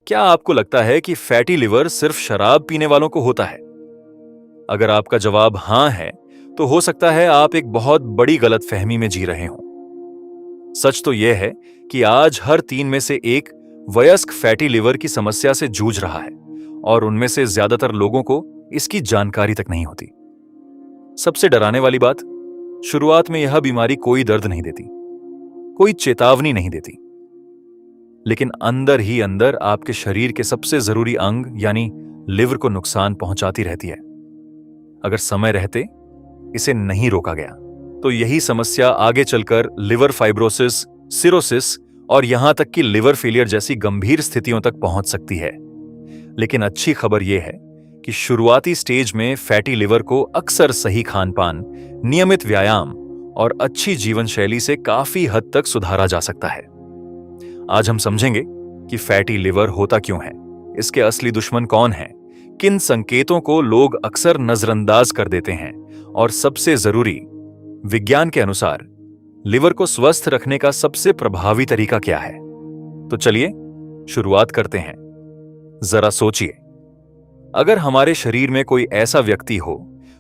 क्या आपको लगता है कि फैटी लिवर सिर्फ शराब पीने वालों को होता है? अगर आपका जवाब हां है, तो हो सकता है आप एक बहुत बड़ी गलतफहमी में जी रहे हों। सच तो यह है कि आज हर 3 में से एक वयस्क फैटी लिवर की समस्या से जूझ रहा है और उनमें से ज्यादातर लोगों को इसकी जानकारी तक नहीं होती। सबसे डराने वाली बात, शुरुआत में यह बीमारी कोई दर्द नहीं देती, कोई चेतावनी नहीं देती, लेकिन अंदर ही अंदर आपके शरीर के सबसे जरूरी अंग यानी लिवर को नुकसान पहुंचाती रहती है। अगर समय रहते इसे नहीं रोका गया तो यही समस्या आगे चलकर लिवर फाइब्रोसिस, सिरोसिस और यहां तक कि लिवर फेलियर जैसी गंभीर स्थितियों तक पहुंच सकती है। लेकिन अच्छी खबर यह है कि शुरुआती स्टेज में फैटी लिवर को अक्सर सही खानपान, नियमित व्यायाम और अच्छी जीवन शैली से काफी हद तक सुधारा जा सकता है। आज हम समझेंगे कि फैटी लिवर होता क्यों है, इसके असली दुश्मन कौन हैं, किन संकेतों को लोग अक्सर नजरअंदाज कर देते हैं और सबसे जरूरी, विज्ञान के अनुसार लिवर को स्वस्थ रखने का सबसे प्रभावी तरीका क्या है। तो चलिए शुरुआत करते हैं। जरा सोचिए, अगर हमारे शरीर में कोई ऐसा व्यक्ति हो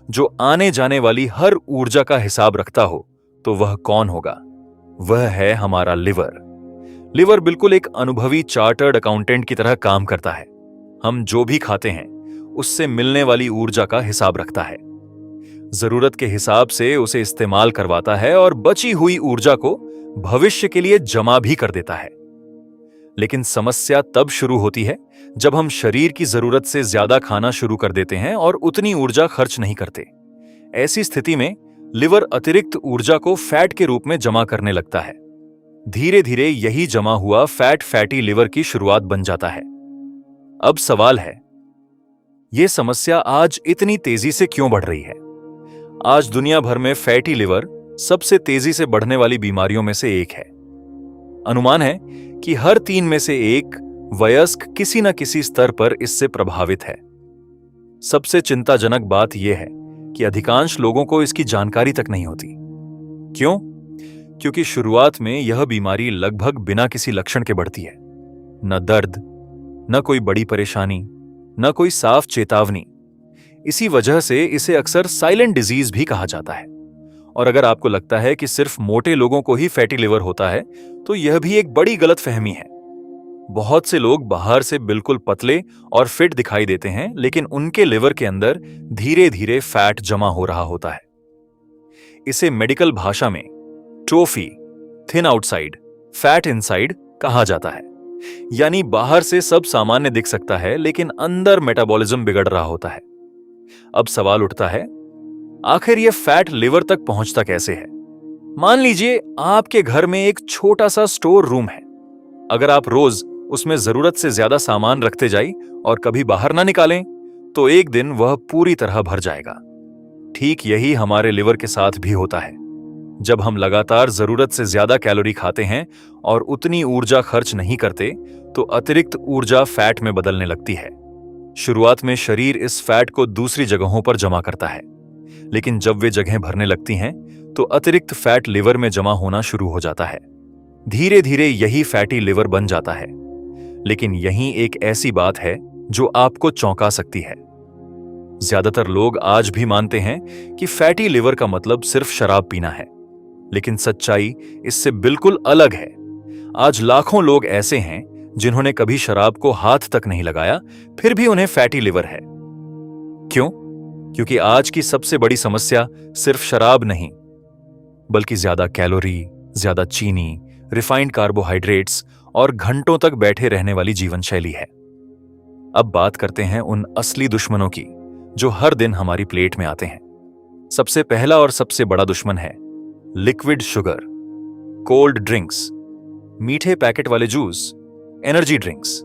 जो आने जाने वाली हर ऊर्जा का हिसाब रखता हो, तो वह कौन होगा? वह है हमारा लिवर। लिवर बिल्कुल एक अनुभवी चार्टर्ड अकाउंटेंट की तरह काम करता है। हम जो भी खाते हैं उससे मिलने वाली ऊर्जा का हिसाब रखता है, जरूरत के हिसाब से उसे इस्तेमाल करवाता है और बची हुई ऊर्जा को भविष्य के लिए जमा भी कर देता है। लेकिन समस्या तब शुरू होती है जब हम शरीर की जरूरत से ज्यादा खाना शुरू कर देते हैं और उतनी ऊर्जा खर्च नहीं करते। ऐसी स्थिति में लिवर अतिरिक्त ऊर्जा को फैट के रूप में जमा करने लगता है। धीरे धीरे यही जमा हुआ फैट फैटी लिवर की शुरुआत बन जाता है। अब सवाल है, यह समस्या आज इतनी तेजी से क्यों बढ़ रही है? आज दुनिया भर में फैटी लिवर सबसे तेजी से बढ़ने वाली बीमारियों में से एक है। अनुमान है कि हर 3 में से एक वयस्क किसी न किसी स्तर पर इससे प्रभावित है। सबसे चिंताजनक बात यह है कि अधिकांश लोगों को इसकी जानकारी तक नहीं होती। क्यों? क्योंकि शुरुआत में यह बीमारी लगभग बिना किसी लक्षण के बढ़ती है। न दर्द, न कोई बड़ी परेशानी, न कोई साफ चेतावनी। इसी वजह से इसे अक्सर साइलेंट डिजीज भी कहा जाता है। और अगर आपको लगता है कि सिर्फ मोटे लोगों को ही फैटी लिवर होता है, तो यह भी एक बड़ी गलतफहमी है। बहुत से लोग बाहर से बिल्कुल पतले और फिट दिखाई देते हैं, लेकिन उनके लिवर के अंदर धीरे धीरे फैट जमा हो रहा होता है। इसे मेडिकल भाषा में trophy, thin outside, fat inside कहा जाता है। यानी बाहर से सब सामान्य दिख सकता है, लेकिन अंदर मेटाबॉलिज्म बिगड़ रहा होता है। अब सवाल उठता है, आखिर यह फैट लिवर तक पहुंचता कैसे है? मान लीजिए आपके घर में एक छोटा सा स्टोर रूम है। अगर आप रोज उसमें जरूरत से ज्यादा सामान रखते जाएं और कभी बाहर ना निकालें, तो एक दिन वह पूरी तरह भर जाएगा। ठीक यही हमारे लिवर के साथ भी होता है। जब हम लगातार जरूरत से ज्यादा कैलोरी खाते हैं और उतनी ऊर्जा खर्च नहीं करते, तो अतिरिक्त ऊर्जा फैट में बदलने लगती है। शुरुआत में शरीर इस फैट को दूसरी जगहों पर जमा करता है, लेकिन जब वे जगहें भरने लगती हैं, तो अतिरिक्त फैट लिवर में जमा होना शुरू हो जाता है। धीरे धीरे यही फैटी लिवर बन जाता है। लेकिन यही एक ऐसी बात है जो आपको चौंका सकती है। ज्यादातर लोग आज भी मानते हैं कि फैटी लिवर का मतलब सिर्फ शराब पीना है, लेकिन सच्चाई इससे बिल्कुल अलग है। आज लाखों लोग ऐसे हैं जिन्होंने कभी शराब को हाथ तक नहीं लगाया, फिर भी उन्हें फैटी लिवर है। क्यों? क्योंकि आज की सबसे बड़ी समस्या सिर्फ शराब नहीं, बल्कि ज्यादा कैलोरी, ज्यादा चीनी, रिफाइंड कार्बोहाइड्रेट्स और घंटों तक बैठे रहने वाली जीवन शैली है। अब बात करते हैं उन असली दुश्मनों की जो हर दिन हमारी प्लेट में आते हैं। सबसे पहला और सबसे बड़ा दुश्मन है लिक्विड शुगर, कोल्ड ड्रिंक्स, मीठे पैकेट वाले जूस, एनर्जी ड्रिंक्स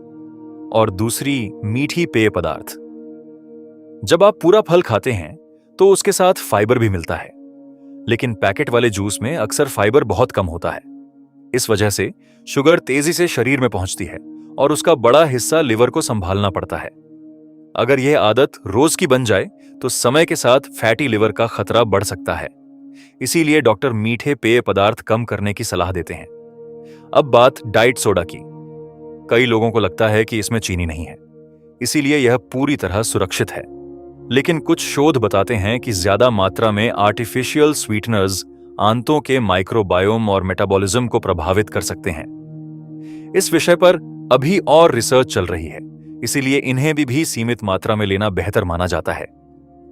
और दूसरी मीठी पेय पदार्थ। जब आप पूरा फल खाते हैं तो उसके साथ फाइबर भी मिलता है, लेकिन पैकेट वाले जूस में अक्सर फाइबर बहुत कम होता है। इस वजह से शुगर तेजी से शरीर में पहुंचती है और उसका बड़ा हिस्सा लिवर को संभालना पड़ता है। अगर यह आदत रोज की बन जाए तो समय के साथ फैटी लिवर का खतरा बढ़ सकता है। इसीलिए डॉक्टर मीठे पेय पदार्थ कम करने की सलाह देते हैं। अब बात डाइट सोडा की। कई लोगों को लगता है कि इसमें चीनी नहीं है, इसीलिए यह पूरी तरह सुरक्षित है। लेकिन कुछ शोध बताते हैं कि ज्यादा मात्रा में आर्टिफिशियल स्वीटनर्स आंतों के माइक्रोबायोम और मेटाबॉलिज्म को प्रभावित कर सकते हैं। इस विषय पर अभी और रिसर्च चल रही है, इसीलिए इन्हें भी सीमित मात्रा में लेना बेहतर माना जाता है।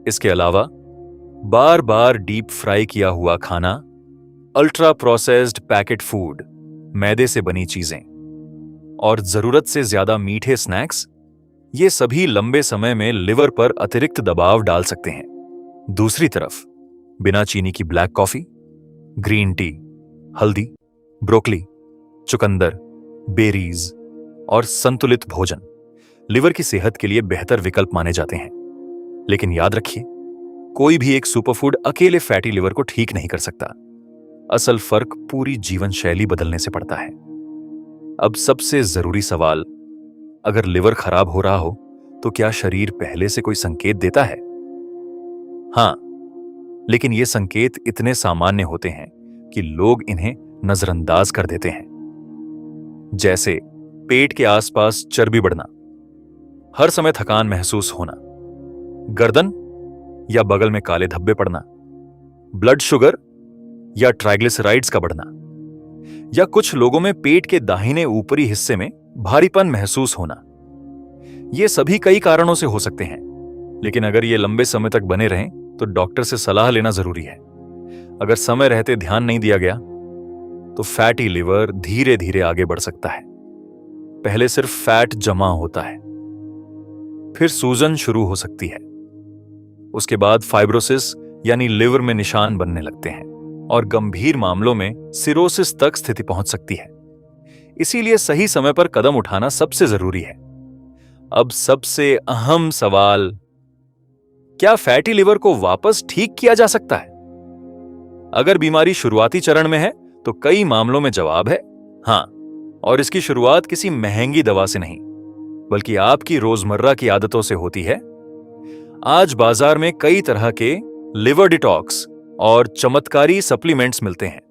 इसके अलावा बार बार डीप फ्राई किया हुआ खाना, अल्ट्रा प्रोसेस्ड पैकेट फूड, मैदे से बनी चीजें और जरूरत से ज्यादा मीठे स्नैक्स, ये सभी लंबे समय में लिवर पर अतिरिक्त दबाव डाल सकते हैं। दूसरी तरफ बिना चीनी की ब्लैक कॉफी, ग्रीन टी, हल्दी, ब्रोकली, चुकंदर, बेरीज और संतुलित भोजन लिवर की सेहत के लिए बेहतर विकल्प माने जाते हैं। लेकिन याद रखिए, कोई भी एक सुपरफूड अकेले फैटी लिवर को ठीक नहीं कर सकता। असल फर्क पूरी जीवन शैली बदलने से पड़ता है। अब सबसे जरूरी सवाल, अगर लिवर खराब हो रहा हो तो क्या शरीर पहले से कोई संकेत देता है? हां, लेकिन ये संकेत इतने सामान्य होते हैं कि लोग इन्हें नजरअंदाज कर देते हैं। जैसे पेट के आसपास चर्बी बढ़ना, हर समय थकान महसूस होना, गर्दन या बगल में काले धब्बे पड़ना, ब्लड शुगर या ट्राइग्लिसराइड्स का बढ़ना, या कुछ लोगों में पेट के दाहिने ऊपरी हिस्से में भारीपन महसूस होना। ये सभी कई कारणों से हो सकते हैं, लेकिन अगर ये लंबे समय तक बने रहें तो डॉक्टर से सलाह लेना जरूरी है। अगर समय रहते ध्यान नहीं दिया गया तो फैटी लिवर धीरे धीरे आगे बढ़ सकता है। पहले सिर्फ फैट जमा होता है, फिर सूजन शुरू हो सकती है, उसके बाद फाइब्रोसिस यानी लिवर में निशान बनने लगते हैं और गंभीर मामलों में सिरोसिस तक स्थिति पहुंच सकती है। इसीलिए सही समय पर कदम उठाना सबसे जरूरी है। अब सबसे अहम सवाल, क्या फैटी लिवर को वापस ठीक किया जा सकता है? अगर बीमारी शुरुआती चरण में है तो कई मामलों में जवाब है हां, और इसकी शुरुआत किसी महंगी दवा से नहीं, बल्कि आपकी रोजमर्रा की आदतों से होती है। आज बाजार में कई तरह के लिवर डिटॉक्स और चमत्कारी सप्लीमेंट्स मिलते हैं,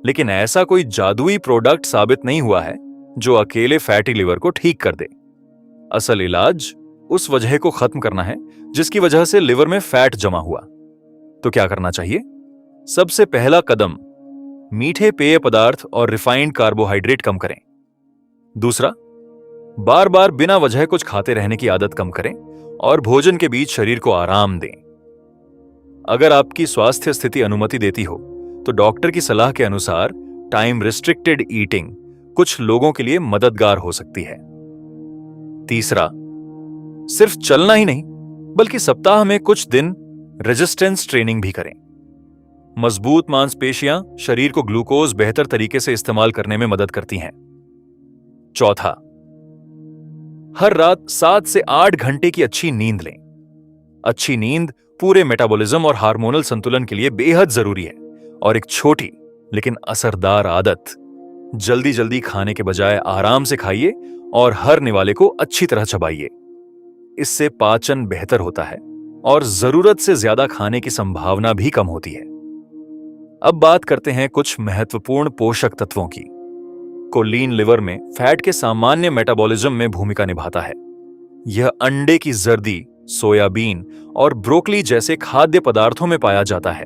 लेकिन ऐसा कोई जादुई प्रोडक्ट साबित नहीं हुआ है जो अकेले फैटी लिवर को ठीक कर दे। असल इलाज उस वजह को खत्म करना है जिसकी वजह से लिवर में फैट जमा हुआ। तो क्या करना चाहिए? सबसे पहला कदम, मीठे पेय पदार्थ और रिफाइंड कार्बोहाइड्रेट कम करें। दूसरा, बार बार बिना वजह कुछ खाते रहने की आदत कम करें और भोजन के बीच शरीर को आराम दें। अगर आपकी स्वास्थ्य स्थिति अनुमति देती हो तो डॉक्टर की सलाह के अनुसार टाइम रिस्ट्रिक्टेड ईटिंग कुछ लोगों के लिए मददगार हो सकती है। तीसरा, सिर्फ चलना ही नहीं बल्कि सप्ताह में कुछ दिन रेजिस्टेंस ट्रेनिंग भी करें। मजबूत मांसपेशियां शरीर को ग्लूकोज बेहतर तरीके से इस्तेमाल करने में मदद करती हैं। चौथा, हर रात 7 से 8 घंटे की अच्छी नींद लें। अच्छी नींद पूरे मेटाबॉलिज्म और हार्मोनल संतुलन के लिए बेहद जरूरी है। और एक छोटी लेकिन असरदार आदत, जल्दी जल्दी खाने के बजाय आराम से खाइए और हर निवाले को अच्छी तरह चबाइए। इससे पाचन बेहतर होता है और जरूरत से ज्यादा खाने की संभावना भी कम होती है। अब बात करते हैं कुछ महत्वपूर्ण पोषक तत्वों की। कोलीन लिवर में फैट के सामान्य मेटाबॉलिज्म में भूमिका निभाता है। यह अंडे की जर्दी, सोयाबीन और ब्रोकली जैसे खाद्य पदार्थों में पाया जाता है।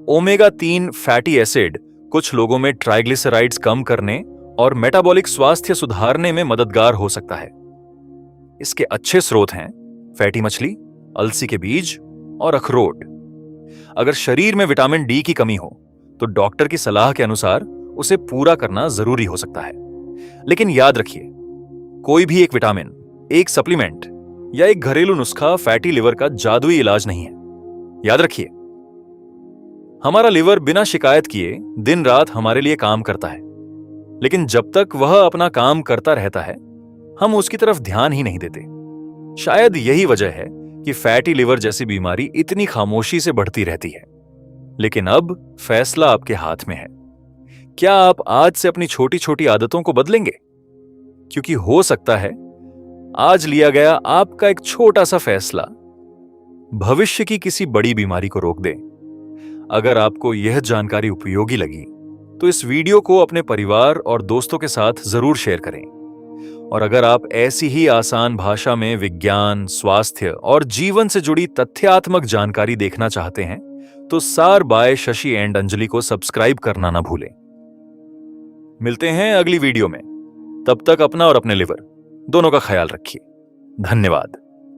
ओमेगा 3 फैटी एसिड कुछ लोगों में ट्राइग्लिसराइड्स कम करने और मेटाबॉलिक स्वास्थ्य सुधारने में मददगार हो सकता है। इसके अच्छे स्रोत हैं फैटी मछली, अलसी के बीज और अखरोट। अगर शरीर में विटामिन डी की कमी हो तो डॉक्टर की सलाह के अनुसार उसे पूरा करना जरूरी हो सकता है। लेकिन याद रखिए, कोई भी एक विटामिन, एक सप्लीमेंट या एक घरेलू नुस्खा फैटी लिवर का जादुई इलाज नहीं है। याद रखिए, हमारा लिवर बिना शिकायत किए दिन रात हमारे लिए काम करता है, लेकिन जब तक वह अपना काम करता रहता है हम उसकी तरफ ध्यान ही नहीं देते। शायद यही वजह है कि फैटी लिवर जैसी बीमारी इतनी खामोशी से बढ़ती रहती है। लेकिन अब फैसला आपके हाथ में है। क्या आप आज से अपनी छोटी छोटी आदतों को बदलेंगे? क्योंकि हो सकता है आज लिया गया आपका एक छोटा सा फैसला भविष्य की किसी बड़ी बीमारी को रोक दे। अगर आपको यह जानकारी उपयोगी लगी तो इस वीडियो को अपने परिवार और दोस्तों के साथ जरूर शेयर करें। और अगर आप ऐसी ही आसान भाषा में विज्ञान, स्वास्थ्य और जीवन से जुड़ी तथ्यात्मक जानकारी देखना चाहते हैं तो सार बाय शशि एंड अंजलि को सब्सक्राइब करना ना भूलें। मिलते हैं अगली वीडियो में। तब तक अपना और अपने लिवर दोनों का ख्याल रखिए। धन्यवाद।